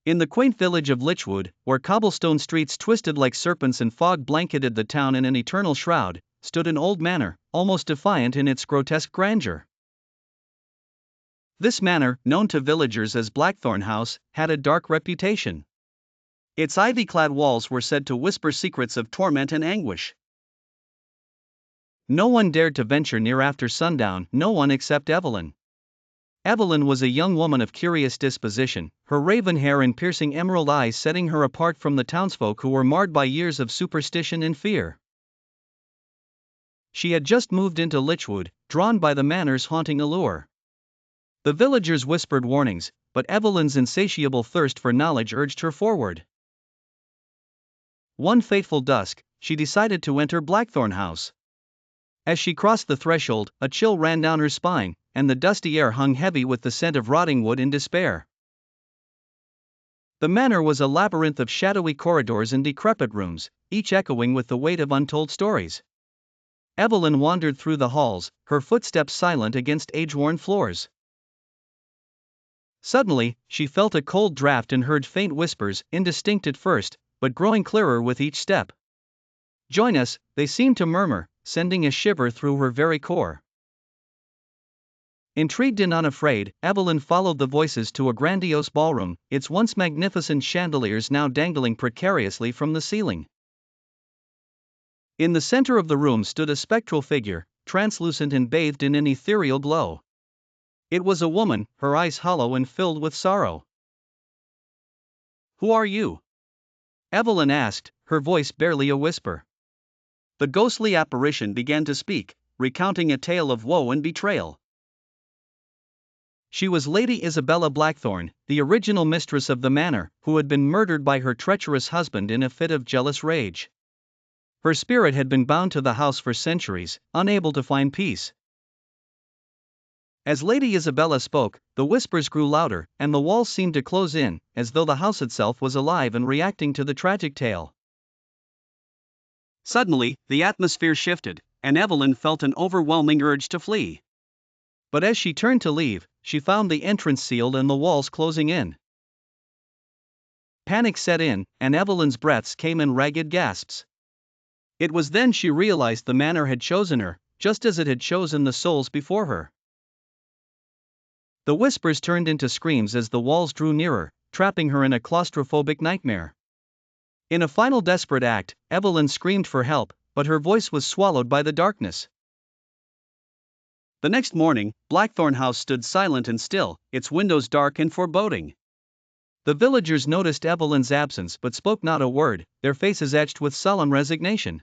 In the quaint village of Lychwood, where cobblestone streets twisted like serpents and fog blanketed the town in an eternal shroud, stood an old manor, almost defiant in its grotesque grandeur. This manor, known to villagers as Blackthorn House, had a dark reputation. Its ivy-clad walls were said to whisper secrets of torment and anguish. No one dared to venture near after sundown, no one except Evelyn. Evelyn was a young woman of curious disposition, her raven hair and piercing emerald eyes setting her apart from the townsfolk who were marred by years of superstition and fear. She had just moved into Lychwood, drawn by the manor's haunting allure. The villagers whispered warnings, but Evelyn's insatiable thirst for knowledge urged her forward. One fateful dusk, she decided to enter Blackthorn House. As she crossed the threshold, a chill ran down her spine, and the dusty air hung heavy with the scent of rotting wood and despair. The manor was a labyrinth of shadowy corridors and decrepit rooms, each echoing with the weight of untold stories. Evelyn wandered through the halls, her footsteps silent against age-worn floors. Suddenly, she felt a cold draft and heard faint whispers, indistinct at first, but growing clearer with each step. "Join us," they seemed to murmur, sending a shiver through her very core. Intrigued and unafraid, Evelyn followed the voices to a grandiose ballroom, its once magnificent chandeliers now dangling precariously from the ceiling. In the center of the room stood a spectral figure, translucent and bathed in an ethereal glow. It was a woman, her eyes hollow and filled with sorrow. "Who are you?" Evelyn asked, her voice barely a whisper. The ghostly apparition began to speak, recounting a tale of woe and betrayal. She was Lady Isabella Blackthorn, the original mistress of the manor, who had been murdered by her treacherous husband in a fit of jealous rage. Her spirit had been bound to the house for centuries, unable to find peace. As Lady Isabella spoke, the whispers grew louder, and the walls seemed to close in, as though the house itself was alive and reacting to the tragic tale. Suddenly, the atmosphere shifted, and Evelyn felt an overwhelming urge to flee. But as she turned to leave, she found the entrance sealed and the walls closing in. Panic set in, and Evelyn's breaths came in ragged gasps. It was then she realized the manor had chosen her, just as it had chosen the souls before her. The whispers turned into screams as the walls drew nearer, trapping her in a claustrophobic nightmare. In a final desperate act, Evelyn screamed for help, but her voice was swallowed by the darkness. The next morning, Blackthorn House stood silent and still, its windows dark and foreboding. The villagers noticed Evelyn's absence but spoke not a word, their faces etched with sullen resignation.